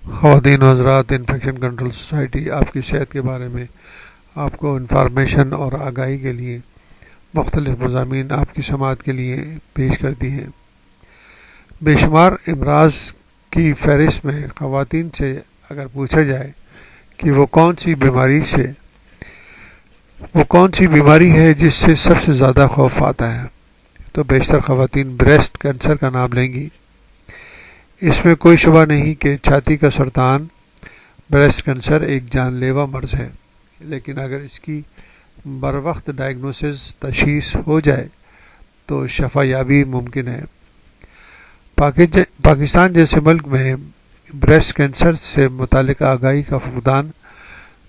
خواتین و حضرات، انفیکشن کنٹرول سوسائٹی آپ کی صحت کے بارے میں آپ کو انفارمیشن اور آگاہی کے لیے مختلف مضامین آپ کی سماعت کے لیے پیش کرتی ہیں۔ بے شمار امراض کی فہرست میں خواتین سے اگر پوچھا جائے کہ وہ کون سی بیماری ہے جس سے سب سے زیادہ خوف آتا ہے، تو بیشتر خواتین بریسٹ کینسر کا نام لیں گی۔ اس میں کوئی شبہ نہیں کہ چھاتی کا سرطان بریسٹ کینسر ایک جان لیوا مرض ہے، لیکن اگر اس کی بروقت ڈائگنوسس تشخیص ہو جائے تو شفا یابی ممکن ہے۔ پاکستان جیسے ملک میں بریسٹ کینسر سے متعلق آگاہی کا فقدان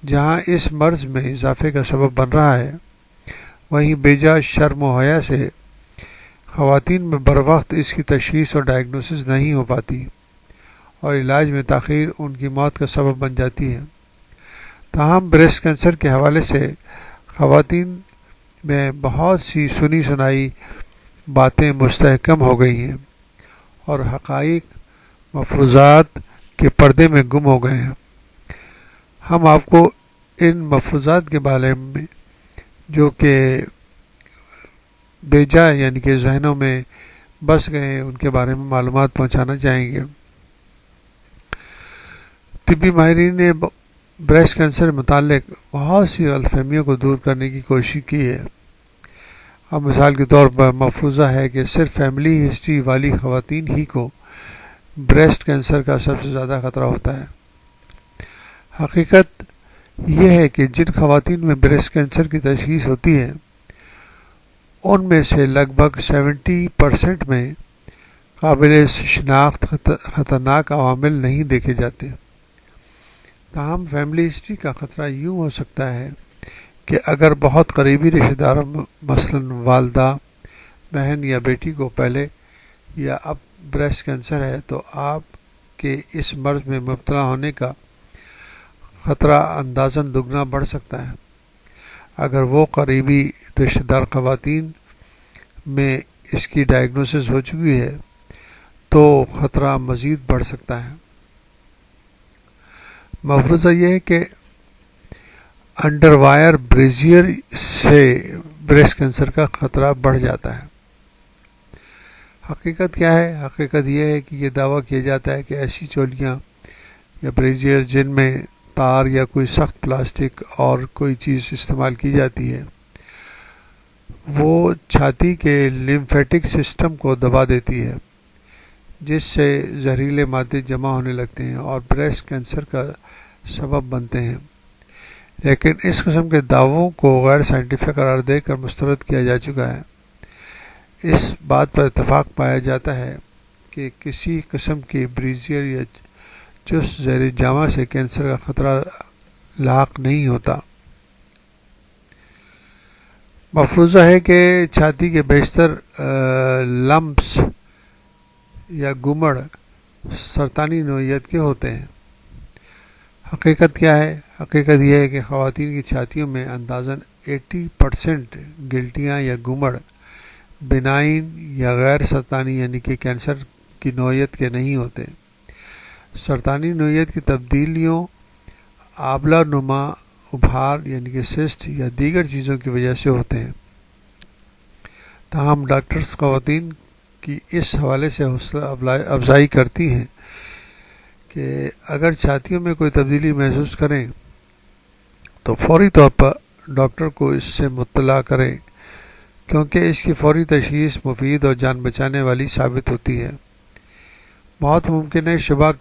جہاں اس مرض میں اضافے کا سبب بن رہا ہے، وہیں بیجا شرم و حیا سے خواتین میں بروقت اس کی تشخیص اور ڈائگنوسس نہیں ہو پاتی اور علاج میں تاخیر ان کی موت کا سبب بن جاتی ہے۔ تاہم بریسٹ کینسر کے حوالے سے خواتین میں بہت سی سنی سنائی باتیں مستحکم ہو گئی ہیں اور حقائق مفروضات کے پردے میں گم ہو گئے ہیں۔ ہم آپ کو ان مفروضات کے بارے میں جو کہ بیجا یعنی کہ ذہنوں میں بس گئے ہیں ان کے بارے میں معلومات پہنچانا چاہیں گے۔ طبی ماہرین نے بریسٹ کینسر متعلق بہت سی غلط فہمیوں کو دور کرنے کی کوشش کی ہے۔ اب مثال کے طور پر مفروضہ ہے کہ صرف فیملی ہسٹری والی خواتین ہی کو بریسٹ کینسر کا سب سے زیادہ خطرہ ہوتا ہے۔ حقیقت یہ ہے کہ جن خواتین میں بریسٹ کینسر کی تشخیص ہوتی ہے ان میں سے لگ بھگ 70% میں قابل شناخت خطرناک عوامل نہیں دیکھے جاتے۔ تاہم فیملی ہسٹری کا خطرہ یوں ہو سکتا ہے کہ اگر بہت قریبی رشتہ داروں مثلاً والدہ، بہن یا بیٹی کو پہلے یا اب بریسٹ کینسر ہے تو آپ کے اس مرض میں مبتلا ہونے کا خطرہ اندازاً دگنا بڑھ سکتا ہے۔ اگر وہ قریبی رشتہ دار خواتین میں اس کی ڈائگنوسس ہو چکی ہے تو خطرہ مزید بڑھ سکتا ہے۔ مفروضہ یہ ہے کہ انڈر وائر بریزیئر سے بریسٹ کینسر کا خطرہ بڑھ جاتا ہے۔ حقیقت کیا ہے؟ حقیقت یہ ہے کہ یہ دعویٰ کیا جاتا ہے کہ ایسی چولیاں یا بریزیئر جن میں تار یا کوئی سخت پلاسٹک اور کوئی چیز استعمال کی جاتی ہے وہ چھاتی کے لمفیٹک سسٹم کو دبا دیتی ہے، جس سے زہریلے مادے جمع ہونے لگتے ہیں اور بریسٹ کینسر کا سبب بنتے ہیں۔ لیکن اس قسم کے دعووں کو غیر سائنٹیفک قرار دے کر مسترد کیا جا چکا ہے۔ اس بات پر اتفاق پایا جاتا ہے کہ کسی قسم کی بریزیئر یا چست زہری جامہ سے کینسر کا خطرہ لاحق نہیں ہوتا۔ مفروضہ ہے کہ چھاتی کے بیشتر لمپس یا گمڑ سرطانی نوعیت کے ہوتے ہیں۔ حقیقت کیا ہے؟ حقیقت یہ ہے کہ خواتین کی چھاتیوں میں اندازاً 80% گلٹیاں یا گمڑ بنائن یا غیر سرطانی یعنی کہ کینسر کی نوعیت کے نہیں ہوتے۔ سرطانی نوعیت کی تبدیلیوں آبلہ نما ابھار یعنی کہ سسٹ یا دیگر چیزوں کی وجہ سے ہوتے ہیں۔ تاہم ڈاکٹرز خواتین کی اس حوالے سے حوصلہ افزائی کرتی ہیں کہ اگر چھاتیوں میں کوئی تبدیلی محسوس کریں تو فوری طور پر ڈاکٹر کو اس سے مطلع کریں، کیونکہ اس کی فوری تشخیص مفید اور جان بچانے والی ثابت ہوتی ہے۔ بہت ممکن ہے شبہ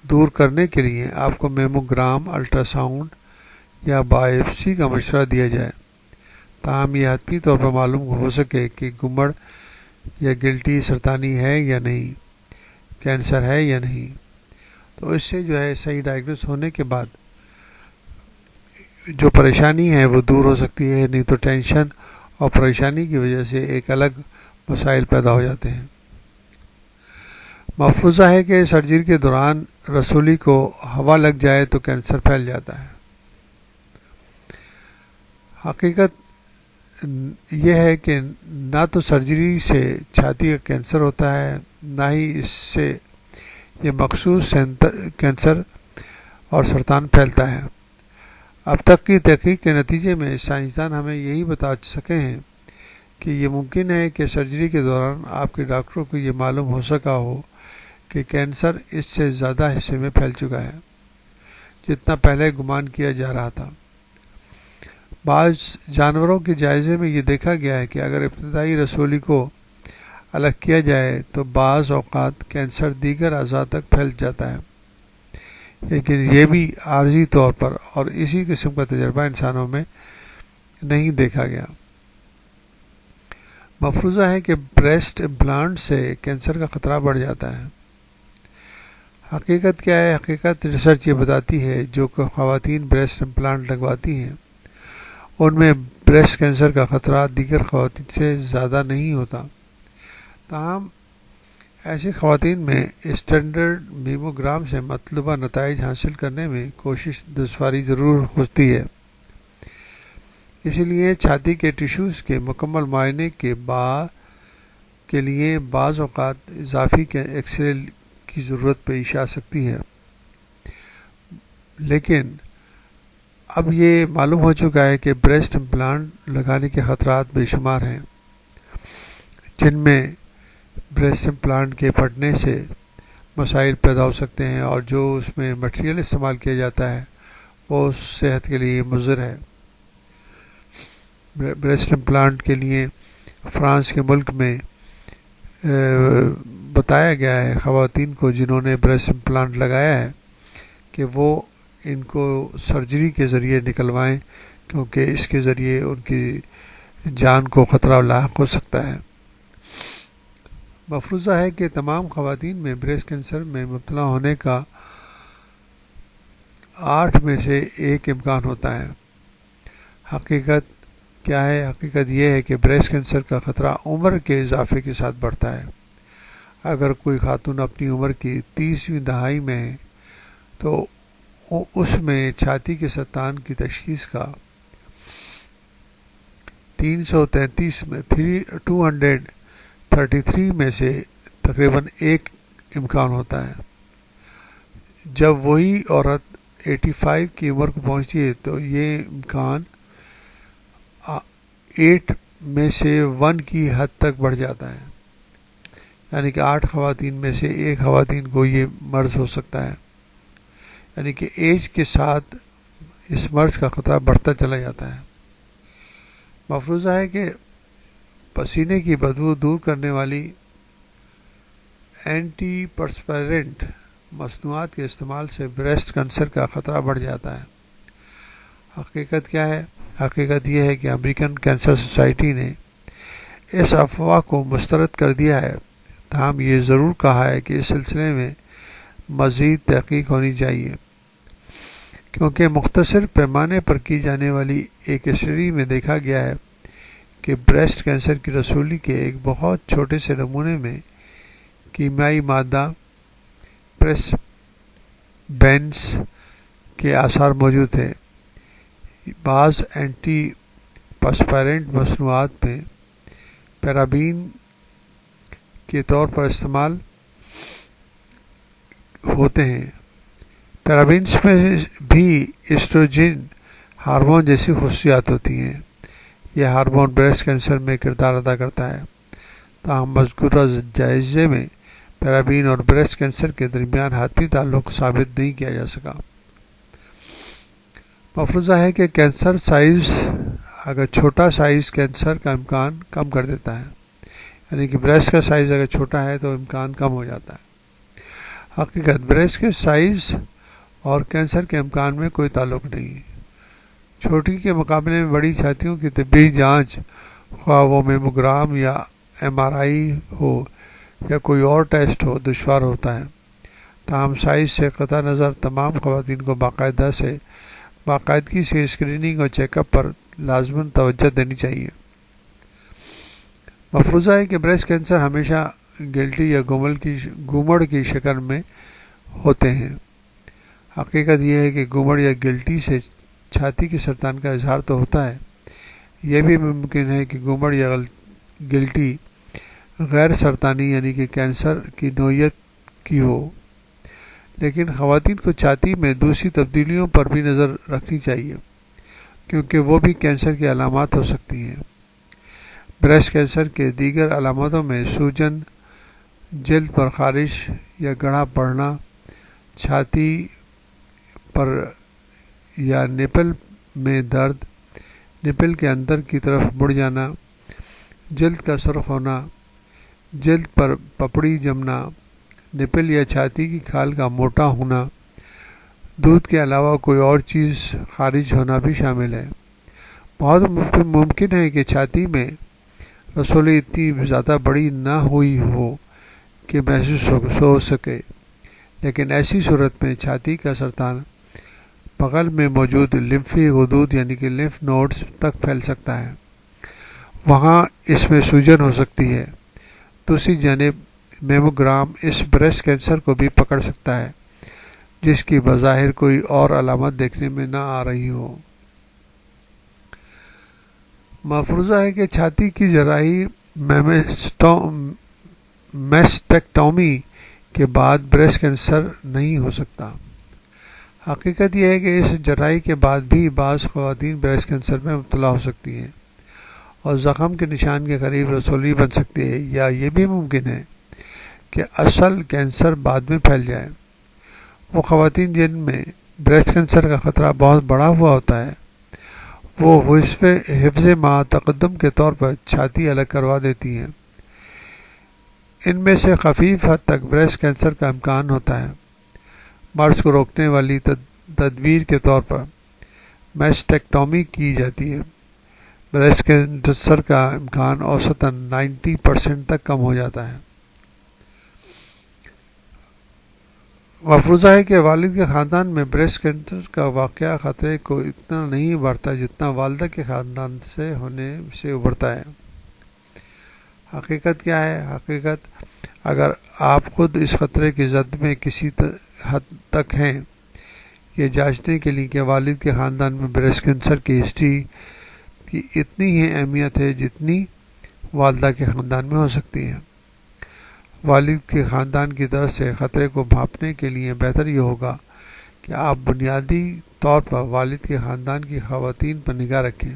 دور کرنے کے لیے آپ کو میموگرام، الٹرا ساؤنڈ یا بائپسی کا مشورہ دیا جائے، تاہم یہ حتمی طور پر معلوم ہو سکے کہ گمڑ یا گلٹی سرطانی ہے یا نہیں، کینسر ہے یا نہیں۔ تو اس سے جو ہے صحیح ڈائگنوس ہونے کے بعد جو پریشانی ہے وہ دور ہو سکتی ہے، نہیں تو ٹینشن اور پریشانی کی وجہ سے ایک الگ مسائل پیدا ہو جاتے ہیں۔ مفروضہ ہے کہ سرجری کے دوران رسولی کو ہوا لگ جائے تو کینسر پھیل جاتا ہے۔ حقیقت یہ ہے کہ نہ تو سرجری سے چھاتی کا کینسر ہوتا ہے، نہ ہی اس سے یہ مخصوص کینسر اور سرطان پھیلتا ہے۔ اب تک کی تحقیق کے نتیجے میں سائنسدان ہمیں یہی بتا سکے ہیں کہ یہ ممکن ہے کہ سرجری کے دوران آپ کے ڈاکٹروں کو یہ معلوم ہو سکا ہو کہ کینسر اس سے زیادہ حصے میں پھیل چکا ہے جتنا پہلے گمان کیا جا رہا تھا۔ بعض جانوروں کے جائزے میں یہ دیکھا گیا ہے کہ اگر ابتدائی رسولی کو الگ کیا جائے تو بعض اوقات کینسر دیگر اعضاء تک پھیل جاتا ہے، لیکن یہ بھی عارضی طور پر اور اسی قسم کا تجربہ انسانوں میں نہیں دیکھا گیا۔ مفروضہ ہے کہ بریسٹ امپلانٹ سے کینسر کا خطرہ بڑھ جاتا ہے۔ حقیقت کیا ہے؟ حقیقت ریسرچ یہ بتاتی ہے جو کہ خواتین بریسٹ امپلانٹ لگواتی ہیں ان میں بریسٹ کینسر کا خطرہ دیگر خواتین سے زیادہ نہیں ہوتا۔ تاہم ایسی خواتین میں اسٹینڈرڈ میموگرام سے مطلوبہ نتائج حاصل کرنے میں کوشش دشواری ضرور ہوتی ہے۔ اسی لیے چھاتی کے ٹیشوز کے مکمل معائنے کے لیے بعض اوقات اضافی ایکس رے کی ضرورت پیش آ سکتی ہے، لیکن اب یہ معلوم ہو چکا ہے کہ بریسٹ امپلانٹ لگانے کے خطرات بے شمار ہیں، جن میں بریسٹ امپلانٹ کے پھٹنے سے مسائل پیدا ہو سکتے ہیں اور جو اس میں مٹیریل استعمال کیا جاتا ہے وہ صحت کے لیے مضر ہے۔ بریسٹ امپلانٹ کے لیے فرانس کے ملک میں بتایا گیا ہے خواتین کو جنہوں نے بریسٹ امپلانٹ لگایا ہے کہ وہ ان کو سرجری کے ذریعے نکلوائیں، کیونکہ اس کے ذریعے ان کی جان کو خطرہ لاحق ہو سکتا ہے۔ مفروضہ ہے کہ تمام خواتین میں بریسٹ کینسر میں مبتلا ہونے کا 8 میں سے 1 امکان ہوتا ہے۔ حقیقت کیا ہے؟ حقیقت یہ ہے کہ بریسٹ کینسر کا خطرہ عمر کے اضافے کے ساتھ بڑھتا ہے۔ اگر کوئی خاتون اپنی عمر کی 30ویں دہائی میں ہے تو اس میں چھاتی کے سرطان کی تشخیص کا 233 میں سے تقریباً 1 امکان ہوتا ہے۔ جب وہی عورت 85 کی عمر کو پہنچتی ہے تو یہ امکان 8 میں سے 1 کی حد تک بڑھ جاتا ہے، یعنی کہ 8 خواتین میں سے 1 خواتین کو یہ مرض ہو سکتا ہے، یعنی کہ ایج کے ساتھ اس مرض کا خطرہ بڑھتا چلا جاتا ہے۔ مفروضہ ہے کہ پسینے کی بدبو دور کرنے والی اینٹی پرسپیرنٹ مصنوعات کے استعمال سے بریسٹ کینسر کا خطرہ بڑھ جاتا ہے۔ حقیقت کیا ہے؟ حقیقت یہ ہے کہ امریکن کینسر سوسائٹی نے اس افواہ کو مسترد کر دیا ہے، تاہم یہ ضرور کہا ہے کہ اس سلسلے میں مزید تحقیق ہونی چاہیے، کیونکہ مختصر پیمانے پر کی جانے والی ایک اسٹڈی میں دیکھا گیا ہے کہ بریسٹ کینسر کی رسولی کے ایک بہت چھوٹے سے نمونے میں کیمیائی مادہ پریسبینس کے آثار موجود تھے۔ بعض اینٹی پرسپیرنٹ مصنوعات میں پیرابین کے طور پر استعمال ہوتے ہیں۔ پیرابینس میں بھی ایسٹروجن ہارمون جیسی خصوصیات ہوتی ہیں۔ یہ ہارمون بریسٹ کینسر میں کردار ادا کرتا ہے، تاہم مذکورہ جائزے میں پیرابین اور بریسٹ کینسر کے درمیان حتمی تعلق ثابت نہیں کیا جا سکا۔ مفروضہ ہے کہ کینسر سائز اگر چھوٹا سائز کینسر کا امکان کم کر دیتا ہے، یعنی کہ بریسٹ کا سائز اگر چھوٹا ہے تو امکان کم ہو جاتا ہے۔ حقیقت بریسٹ کے سائز اور کینسر کے امکان میں کوئی تعلق نہیں۔ چھوٹی کے مقابلے میں بڑی چھاتیوں کی طبی جانچ، خواہ وہ میموگرام یا MRI ہو یا کوئی اور ٹیسٹ ہو، دشوار ہوتا ہے۔ تاہم سائز سے قطع نظر تمام خواتین کو باقاعدگی سے اسکریننگ اور چیک اپ پر لازماً توجہ دینی چاہیے۔ مفروضہ ہے کہ بریسٹ کینسر ہمیشہ گلٹی یا گومڑ کی شکل میں ہوتے ہیں۔ حقیقت یہ ہے کہ گومڑ یا گلٹی سے چھاتی کے سرطان کا اظہار تو ہوتا ہے، یہ بھی ممکن ہے کہ گومڑ یا گلٹی غیر سرطانی یعنی کہ کینسر کی نوعیت کی ہو، لیکن خواتین کو چھاتی میں دوسری تبدیلیوں پر بھی نظر رکھنی چاہیے کیونکہ وہ بھی کینسر کی علامات ہو سکتی ہیں۔ بریسٹ کینسر کے دیگر علاماتوں میں سوجن، جلد پر خارش یا گڑھا پڑنا، چھاتی پر یا نپل میں درد، نپل کے اندر کی طرف مڑ جانا، جلد کا سرخ ہونا، جلد پر پپڑی جمنا، نپل یا چھاتی کی کھال کا موٹا ہونا، دودھ کے علاوہ کوئی اور چیز خارج ہونا بھی شامل ہے۔ بہت ممکن ہے کہ چھاتی میں رسولی اتنی زیادہ بڑی نہ ہوئی ہو کہ محسوس ہو سکے، لیکن ایسی صورت میں چھاتی کا سرطان بغل میں موجود لمفی غدود یعنی کہ لمف نوڈز تک پھیل سکتا ہے، وہاں اس میں سوجن ہو سکتی ہے۔ دوسری جانب میموگرام اس بریسٹ کینسر کو بھی پکڑ سکتا ہے جس کی بظاہر کوئی اور علامت دیکھنے میں نہ آ رہی ہو۔ مفروضہ ہے کہ چھاتی کی جراحی میسٹیکٹومی کے بعد بریسٹ کینسر نہیں ہو سکتا۔ حقیقت یہ ہے کہ اس جراحی کے بعد بھی بعض خواتین بریسٹ کینسر میں مبتلا ہو سکتی ہیں اور زخم کے نشان کے قریب رسولی بن سکتی ہے، یا یہ بھی ممکن ہے کہ اصل کینسر بعد میں پھیل جائے۔ وہ خواتین جن میں بریسٹ کینسر کا خطرہ بہت بڑا ہوا ہوتا ہے وہ حفظ ما تقدم کے طور پر چھاتی الگ کروا دیتی ہیں۔ ان میں سے خفیف حد تک بریسٹ کینسر کا امکان ہوتا ہے۔ مرض کو روکنے والی تدبیر کے طور پر میسٹیکٹومی کی جاتی ہے۔ بریسٹ کینسر کا امکان اوسطاً 90% تک کم ہو جاتا ہے۔ مفروضہ ہے کہ والد کے خاندان میں بریسٹ کینسر کا واقعہ خطرے کو اتنا نہیں بڑھتا جتنا والدہ کے خاندان سے ہونے سے ابھرتا ہے۔ حقیقت کیا ہے؟ حقیقت اگر آپ خود اس خطرے کی زد میں کسی حد تک ہیں، یہ جانچنے کے لیے کہ والد کے خاندان میں بریسٹ کینسر کی ہسٹری کی اتنی ہی اہمیت ہے جتنی والدہ کے خاندان میں ہو سکتی ہے۔ والد کے خاندان کی طرف سے خطرے کو بھانپنے کے لیے بہتر یہ ہوگا کہ آپ بنیادی طور پر والد کے خاندان کی خواتین پر نگاہ رکھیں۔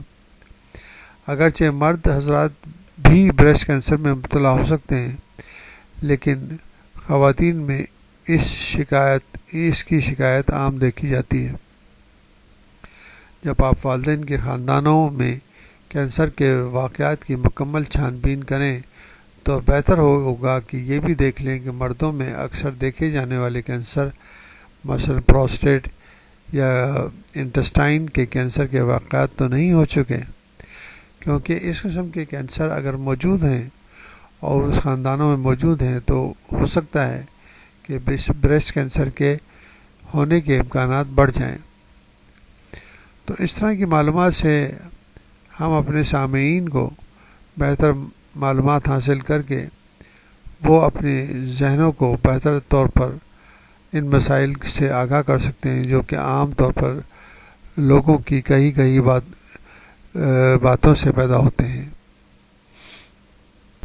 اگرچہ مرد حضرات بھی بریسٹ کینسر میں مبتلا ہو سکتے ہیں، لیکن خواتین میں اس کی شکایت عام دیکھی جاتی ہے۔ جب آپ والدین کے خاندانوں میں کینسر کے واقعات کی مکمل چھان بین کریں تو بہتر ہوگا کہ یہ بھی دیکھ لیں کہ مردوں میں اکثر دیکھے جانے والے کینسر مثلا پروسٹیٹ یا انٹسٹائن کے کینسر کے واقعات تو نہیں ہو چکے، کیونکہ اس قسم کے کینسر اگر موجود ہیں اور اس خاندانوں میں موجود ہیں تو ہو سکتا ہے کہ بریسٹ کینسر کے ہونے کے امکانات بڑھ جائیں۔ تو اس طرح کی معلومات سے ہم اپنے سامعین کو بہتر معلومات حاصل کر کے وہ اپنے ذہنوں کو بہتر طور پر ان مسائل سے آگاہ کر سکتے ہیں جو کہ عام طور پر لوگوں کی کئی باتوں سے پیدا ہوتے ہیں۔